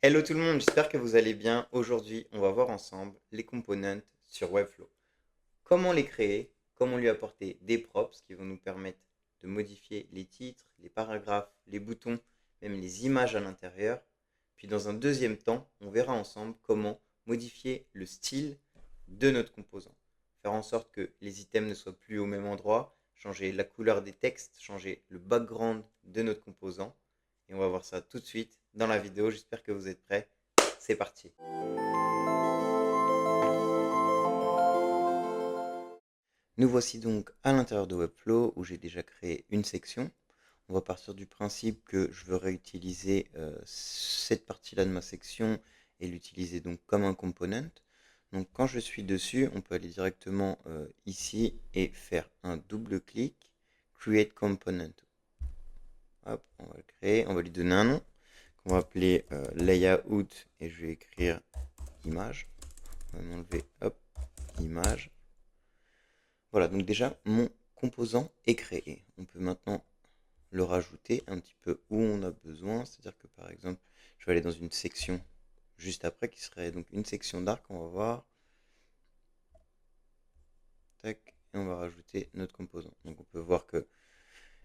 Hello tout le monde, j'espère que vous allez bien. Aujourd'hui, on va voir ensemble les components sur Webflow. Comment les créer, comment lui apporter des props qui vont nous permettre de modifier les titres, les paragraphes, les boutons, même les images à l'intérieur. Puis dans un deuxième temps, on verra ensemble comment modifier le style de notre composant. Faire en sorte que les items ne soient plus au même endroit, changer la couleur des textes, changer le background de notre composant. Et on va voir ça tout de suite dans la vidéo. J'espère que vous êtes prêts. C'est parti. Nous voici donc à l'intérieur de Webflow où j'ai déjà créé une section. On va partir du principe que je veux réutiliser cette partie-là de ma section et l'utiliser donc comme un component. Donc quand je suis dessus, on peut aller directement ici et faire un double clic, Create Component. Hop, on va le créer, on va lui donner un nom qu'on va appeler Layout et je vais écrire image. On va enlever, hop, image. Voilà, donc déjà, mon composant est créé. On peut maintenant le rajouter un petit peu où on a besoin. C'est-à-dire que par exemple, je vais aller dans une section juste après qui serait donc une section d'arc. On va voir. Tac, et on va rajouter notre composant. Donc on peut voir que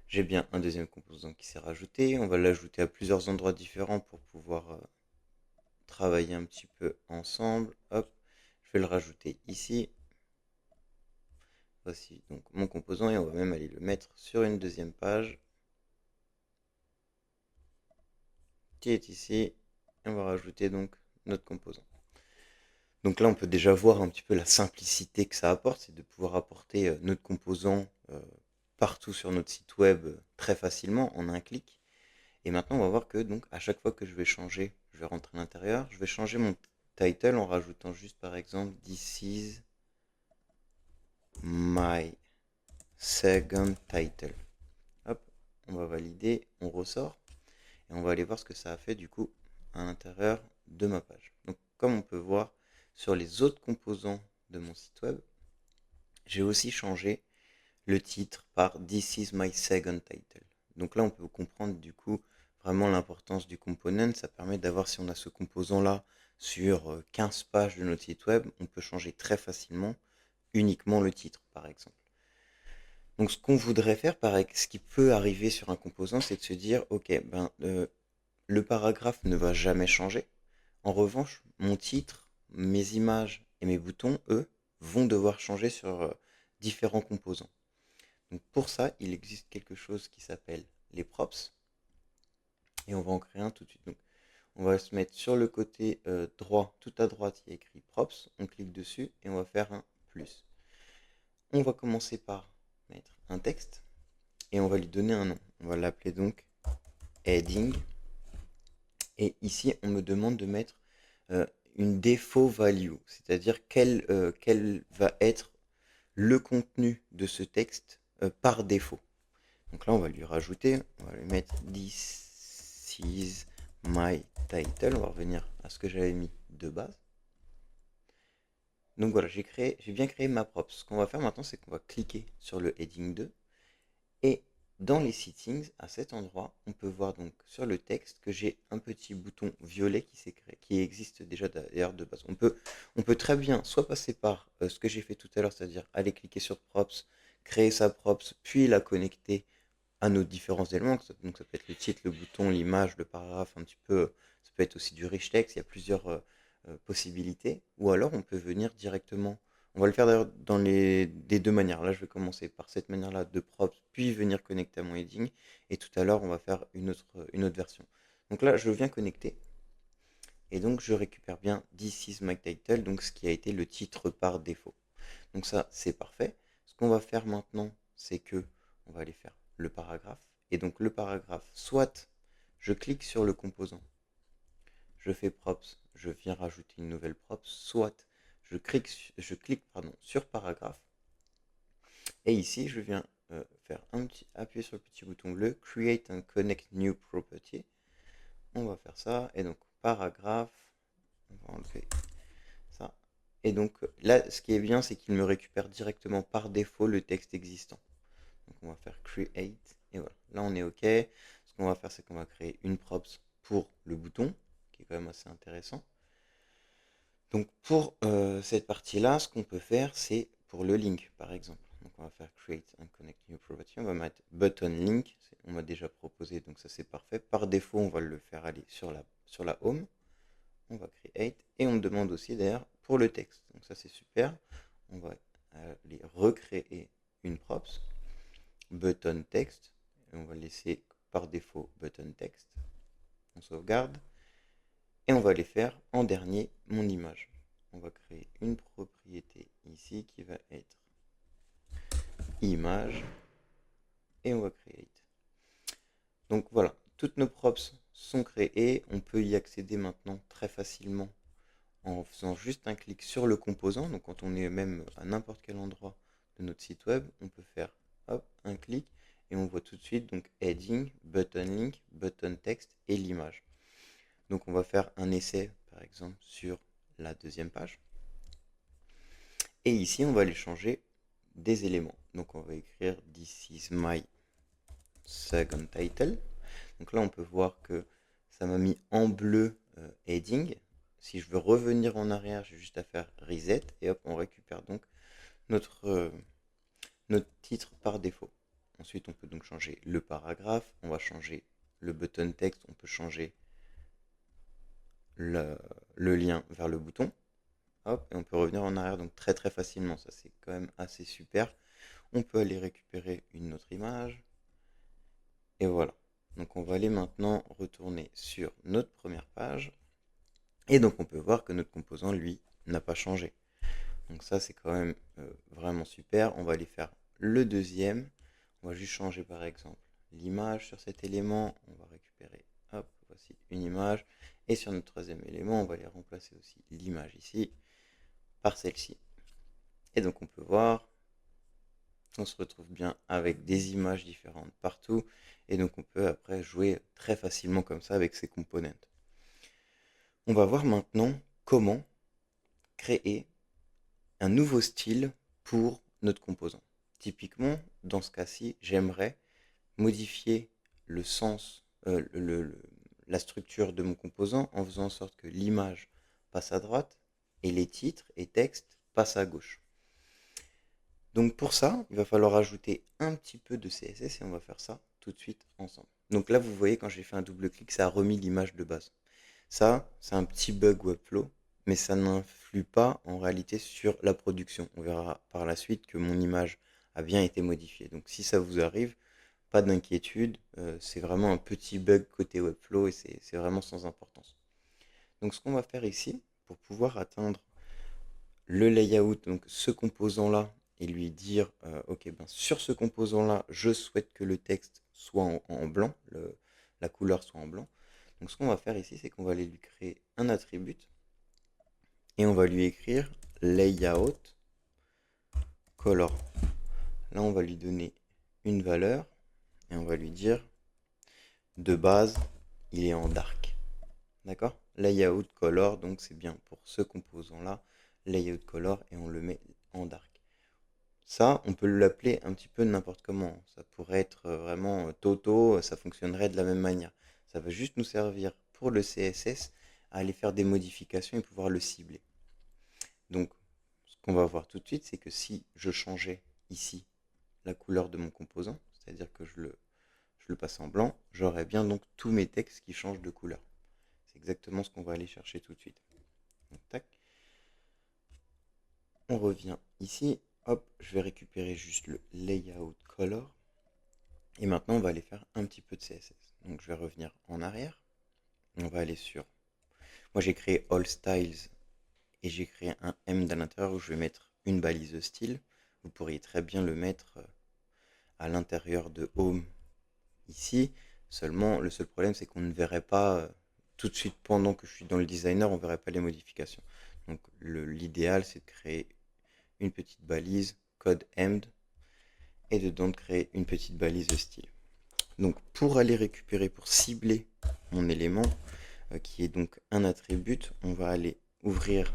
j'ai bien un deuxième composant qui s'est rajouté. On va l'ajouter à plusieurs endroits différents pour pouvoir travailler un petit peu ensemble. Hop, je vais le rajouter ici. Voici donc mon composant et on va même aller le mettre sur une deuxième page qui est ici. Et on va rajouter donc notre composant. Donc là, on peut déjà voir un petit peu la simplicité que ça apporte, c'est de pouvoir apporter notre composant partout sur notre site web très facilement en un clic. Et maintenant, on va voir que donc à chaque fois que je vais changer, je vais rentrer à l'intérieur, je vais changer mon title en rajoutant juste par exemple This is my second title. Hop, on va valider, on ressort et on va aller voir ce que ça a fait du coup à l'intérieur de ma page. Donc comme on peut voir sur les autres composants de mon site web, j'ai aussi changé le titre par This is my second title. Donc là, on peut comprendre du coup vraiment l'importance du component. Ça permet d'avoir, si on a ce composant-là sur 15 pages de notre site web, on peut changer très facilement uniquement le titre, par exemple. Donc ce qu'on voudrait faire, ce qui peut arriver sur un composant, c'est de se dire, ok, le paragraphe ne va jamais changer. En revanche, mon titre, mes images et mes boutons, eux, vont devoir changer sur différents composants. Donc pour ça, il existe quelque chose qui s'appelle les props. Et on va en créer un tout de suite. Donc on va se mettre sur le côté droit, tout à droite, il y a écrit props. On clique dessus et on va faire un plus. On va commencer par mettre un texte et on va lui donner un nom. On va l'appeler donc heading. Et ici, on me demande de mettre une default value, c'est-à-dire quel va être le contenu de ce texte par défaut. Donc là, on va lui rajouter, on va lui mettre This is my title. On va revenir à ce que j'avais mis de base. Donc voilà, j'ai bien créé ma prop. Ce qu'on va faire maintenant, c'est qu'on va cliquer sur le heading 2 et dans les settings, à cet endroit, on peut voir donc sur le texte que j'ai un petit bouton violet qui s'est créé, qui existe déjà d'ailleurs de base. On peut très bien soit passer par ce que j'ai fait tout à l'heure, c'est-à-dire aller cliquer sur props, créer sa props, puis la connecter à nos différents éléments. Donc ça peut être le titre, le bouton, l'image, le paragraphe, un petit peu. Ça peut être aussi du rich text. Il y a plusieurs possibilités. Ou alors on peut venir directement. On va le faire d'ailleurs des deux manières. Là, je vais commencer par cette manière-là de props, puis venir connecter à mon heading. Et tout à l'heure, on va faire une autre version. Donc là, je viens connecter. Et donc, je récupère bien This is my title, donc ce qui a été le titre par défaut. Donc ça, c'est parfait. Ce qu'on va faire maintenant, c'est que on va aller faire le paragraphe. Et donc le paragraphe, soit je clique sur le composant, je fais props, je viens rajouter une nouvelle props, soit je clique sur paragraphe. Et ici, je viens faire appuyer sur le petit bouton bleu, Create and Connect New Property. On va faire ça. Et donc paragraphe, on va enlever ça. Et donc là, ce qui est bien, c'est qu'il me récupère directement par défaut le texte existant. Donc on va faire create et voilà. Là on est OK. Ce qu'on va faire, c'est qu'on va créer une props pour le bouton qui est quand même assez intéressant. Donc pour cette partie-là, ce qu'on peut faire, c'est pour le link, par exemple. Donc on va faire Create and Connect New Property. On va mettre Button Link. On m'a déjà proposé, donc ça c'est parfait. Par défaut, on va le faire aller sur la Home. On va Create. Et on me demande aussi d'ailleurs pour le texte. Donc ça c'est super. On va aller recréer une props. Button Text. Et on va laisser par défaut Button Text. On sauvegarde. Et on va aller faire en dernier mon image. On va créer une propriété ici qui va être image et on va create. Donc voilà, toutes nos props sont créées. On peut y accéder maintenant très facilement en faisant juste un clic sur le composant. Donc quand on est même à n'importe quel endroit de notre site web, on peut faire hop, un clic et on voit tout de suite donc heading, button link, button text et l'image. Donc on va faire un essai par exemple sur la deuxième page. Et ici, on va aller changer des éléments. Donc on va écrire This is my second title. Donc là, on peut voir que ça m'a mis en bleu heading. Si je veux revenir en arrière, j'ai juste à faire reset et hop, on récupère donc notre titre par défaut. Ensuite, on peut donc changer le paragraphe. On va changer le button text. On peut changer le lien vers le bouton. Hop, et on peut revenir en arrière donc très très facilement. Ça, c'est quand même assez super. On peut aller récupérer une autre image. Et voilà. Donc on va aller maintenant retourner sur notre première page. Et donc on peut voir que notre composant, lui, n'a pas changé. Donc ça, c'est quand même vraiment super. On va aller faire le deuxième. On va juste changer par exemple l'image sur cet élément. On va récupérer, hop, voici une image. Et sur notre troisième élément, on va aller remplacer aussi l'image ici par celle-ci. Et donc on peut voir, on se retrouve bien avec des images différentes partout. Et donc on peut après jouer très facilement comme ça avec ces components. On va voir maintenant comment créer un nouveau style pour notre composant. Typiquement, dans ce cas-ci, j'aimerais modifier le sens, la structure de mon composant en faisant en sorte que l'image passe à droite et les titres et textes passent à gauche. Donc pour ça, il va falloir ajouter un petit peu de CSS et on va faire ça tout de suite ensemble. Donc là, vous voyez, quand j'ai fait un double clic, ça a remis l'image de base. Ça, c'est un petit bug Webflow, mais ça n'influe pas en réalité sur la production. On verra par la suite que mon image a bien été modifiée. Donc si ça vous arrive, pas d'inquiétude, c'est vraiment un petit bug côté Webflow et c'est vraiment sans importance. Donc ce qu'on va faire ici, pour pouvoir atteindre le layout, donc ce composant-là, et lui dire, ok, ben, sur ce composant-là, je souhaite que le texte soit en blanc, la couleur soit en blanc. Donc ce qu'on va faire ici, c'est qu'on va aller lui créer un attribut et on va lui écrire layout color. Là, on va lui donner une valeur et on va lui dire de base, il est en dark. D'accord? Layout color, donc c'est bien pour ce composant-là, layout color, et on le met en dark. Ça, on peut l'appeler un petit peu n'importe comment. Ça pourrait être vraiment Toto, ça fonctionnerait de la même manière. Ça va juste nous servir pour le CSS à aller faire des modifications et pouvoir le cibler. Donc, ce qu'on va voir tout de suite, c'est que si je changeais ici la couleur de mon composant, c'est-à-dire que je le passe en blanc, j'aurais bien donc tous mes textes qui changent de couleur. C'est exactement ce qu'on va aller chercher tout de suite. Donc, tac. On revient ici. Hop, je vais récupérer juste le layout color. Et maintenant, on va aller faire un petit peu de CSS. Donc, je vais revenir en arrière. On va aller sur... Moi, j'ai créé All Styles et j'ai créé un M à l'intérieur où je vais mettre une balise style. Vous pourriez très bien le mettre à l'intérieur de Home ici. Seulement, le seul problème, c'est qu'on ne verrait pas tout de suite pendant que je suis dans le designer, on ne verrait pas les modifications. Donc, l'idéal, c'est de créer une petite balise code emd et dedans de créer une petite balise de style. Donc pour aller récupérer, pour cibler mon élément qui est donc un attribut, on va aller ouvrir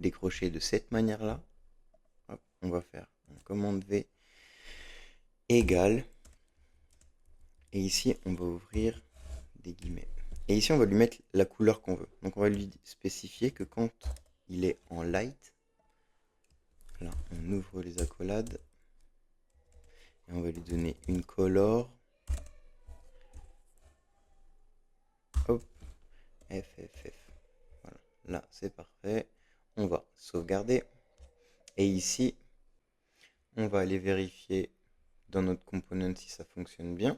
des crochets de cette manière-là. On va faire un commande V égale et ici on va ouvrir des guillemets. Et ici, on va lui mettre la couleur qu'on veut. Donc, on va lui spécifier que quand il est en light, là, on ouvre les accolades et on va lui donner une color. Hop, FFF. Voilà, là, c'est parfait. On va sauvegarder. Et ici, on va aller vérifier dans notre component si ça fonctionne bien.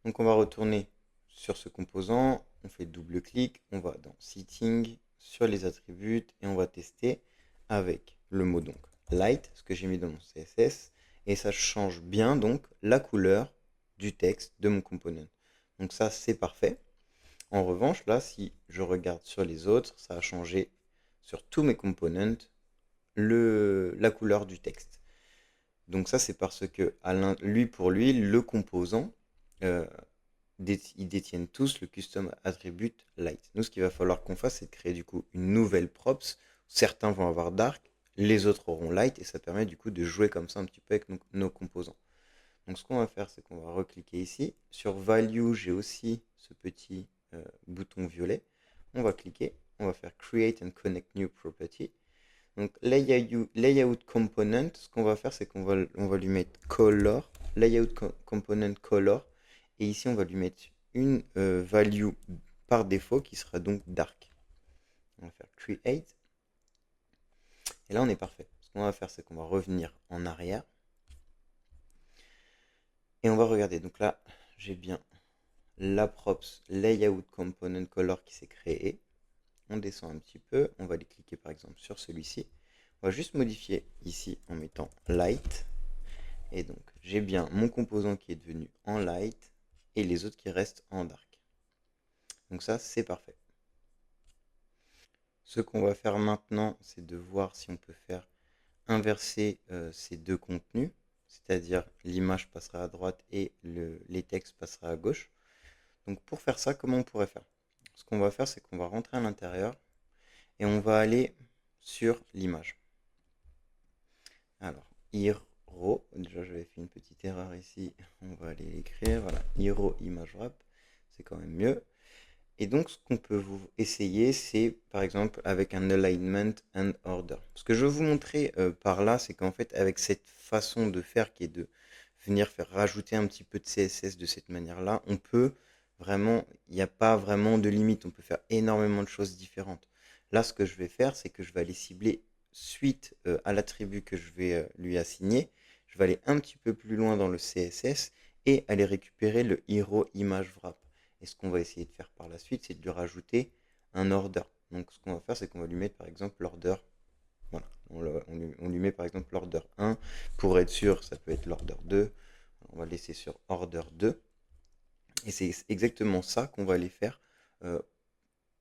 Donc, on va retourner sur ce composant. On fait double-clic. On va dans Setting, sur les attributs et on va tester avec le mot donc light, ce que j'ai mis dans mon CSS, et ça change bien donc la couleur du texte de mon component. Donc ça, c'est parfait. En revanche, là, si je regarde sur les autres, ça a changé sur tous mes components la couleur du texte. Donc ça, c'est parce que lui pour lui, le composant, euh, ils détiennent tous le custom attribute light. Nous, ce qu'il va falloir qu'on fasse, c'est de créer du coup une nouvelle props. Certains vont avoir dark, les autres auront light, et ça permet du coup de jouer comme ça un petit peu avec nos composants. Donc ce qu'on va faire, c'est qu'on va recliquer ici. Sur value, j'ai aussi ce petit bouton violet. On va cliquer, on va faire create and connect new property. Donc layout component, ce qu'on va faire, c'est qu'on va lui mettre color, component color, et ici on va lui mettre une value par défaut qui sera donc dark. On va faire create, et là on est parfait. Ce qu'on va faire, c'est qu'on va revenir en arrière, et on va regarder. Donc là, j'ai bien la props layout component color qui s'est créée. On descend un petit peu, on va aller cliquer par exemple sur celui-ci. On va juste modifier ici en mettant light. Et donc, j'ai bien mon composant qui est devenu en light et les autres qui restent en dark. Donc ça, c'est parfait. Ce qu'on va faire maintenant, c'est de voir si on peut faire inverser ces deux contenus. C'est-à-dire l'image passera à droite et les textes passera à gauche. Donc pour faire ça, comment on pourrait faire? Ce qu'on va faire, c'est qu'on va rentrer à l'intérieur et on va aller sur l'image. Alors, hero, déjà j'avais fait une petite erreur ici, on va aller l'écrire, voilà, hero image wrap, c'est quand même mieux. Et donc ce qu'on peut vous essayer, c'est par exemple avec un alignment and order. Ce que je veux vous montrer par là, c'est qu'en fait avec cette façon de faire qui est de venir faire rajouter un petit peu de CSS de cette manière-là, on peut vraiment, il n'y a pas vraiment de limite, on peut faire énormément de choses différentes. Là, ce que je vais faire, c'est que je vais aller cibler suite à l'attribut que je vais lui assigner. Je vais aller un petit peu plus loin dans le CSS et aller récupérer le hero image wrap. Et ce qu'on va essayer de faire par la suite, c'est de lui rajouter un order. Donc ce qu'on va faire, c'est qu'on va lui mettre par exemple l'order. Voilà, on lui met par exemple l'order 1. Pour être sûr, ça peut être l'order 2. On va laisser sur order 2. Et c'est exactement ça qu'on va aller faire euh,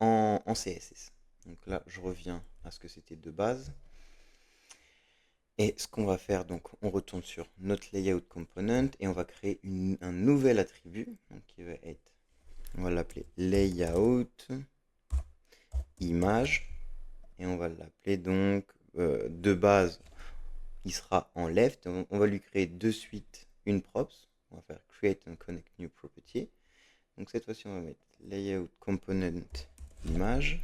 en CSS. Donc là, je reviens à ce que c'était de base. Et ce qu'on va faire, donc on retourne sur notre layout component et on va créer un nouvel attribut donc, qui va être, on va l'appeler layout image et on va l'appeler donc de base, il sera en left. On va lui créer de suite une props. On va faire create and connect new property. Donc cette fois-ci, on va mettre layout component image.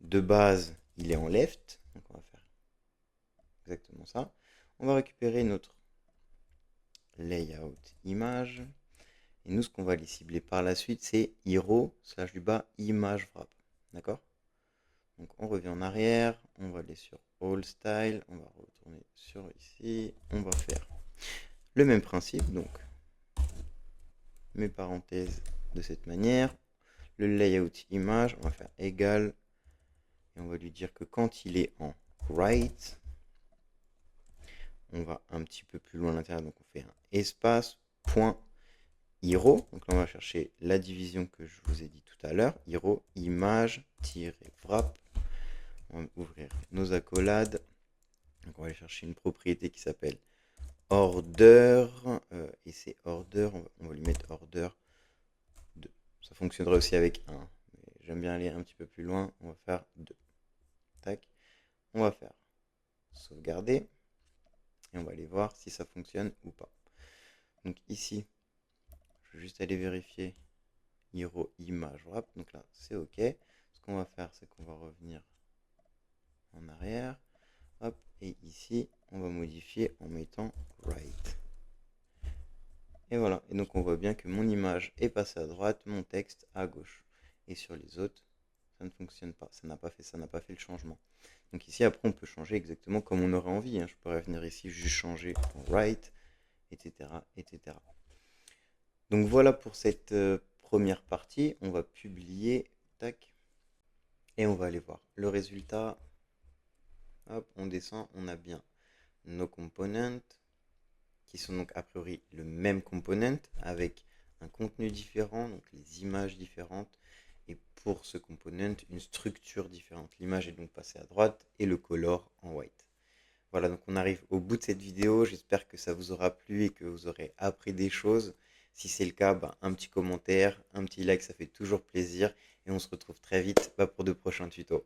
De base, il est en left. Donc on va faire exactement ça. On va récupérer notre layout image. Et nous, ce qu'on va aller cibler par la suite, c'est hero slash du bas image wrap. D'accord? Donc on revient en arrière, on va aller sur All Style, on va retourner sur ici, on va faire le même principe, donc mes parenthèses de cette manière, le layout image, on va faire égal, et on va lui dire que quand il est en right, on va un petit peu plus loin à l'intérieur, donc on fait un espace, point, hero, donc là on va chercher la division que je vous ai dit tout à l'heure, hero, image-wrap, on va ouvrir nos accolades. Donc on va aller chercher une propriété qui s'appelle order. Et c'est order, on va lui mettre order 2. Ça fonctionnerait aussi avec 1. Mais j'aime bien aller un petit peu plus loin. On va faire 2. Tac. On va faire sauvegarder. Et on va aller voir si ça fonctionne ou pas. Donc ici, je vais juste aller vérifier hero image wrap. Donc là, c'est OK. Ce qu'on va faire, c'est qu'on va revenir en arrière. Hop, et ici, on va modifier en mettant right. Et voilà. Et donc, on voit bien que mon image est passée à droite, mon texte à gauche. Et sur les autres, ça ne fonctionne pas. Ça n'a pas fait le changement. Donc ici, après, on peut changer exactement comme on aurait envie. Je pourrais venir ici, juste changer en right, etc., etc. Donc voilà pour cette première partie. On va publier, tac, et on va aller voir le résultat. Hop, on descend, on a bien nos components qui sont donc a priori le même component avec un contenu différent, donc les images différentes, et pour ce component, une structure différente. L'image est donc passée à droite et le color en white. Voilà, donc on arrive au bout de cette vidéo. J'espère que ça vous aura plu et que vous aurez appris des choses. Si c'est le cas, un petit commentaire, un petit like, ça fait toujours plaisir. Et on se retrouve très vite pour de prochains tutos.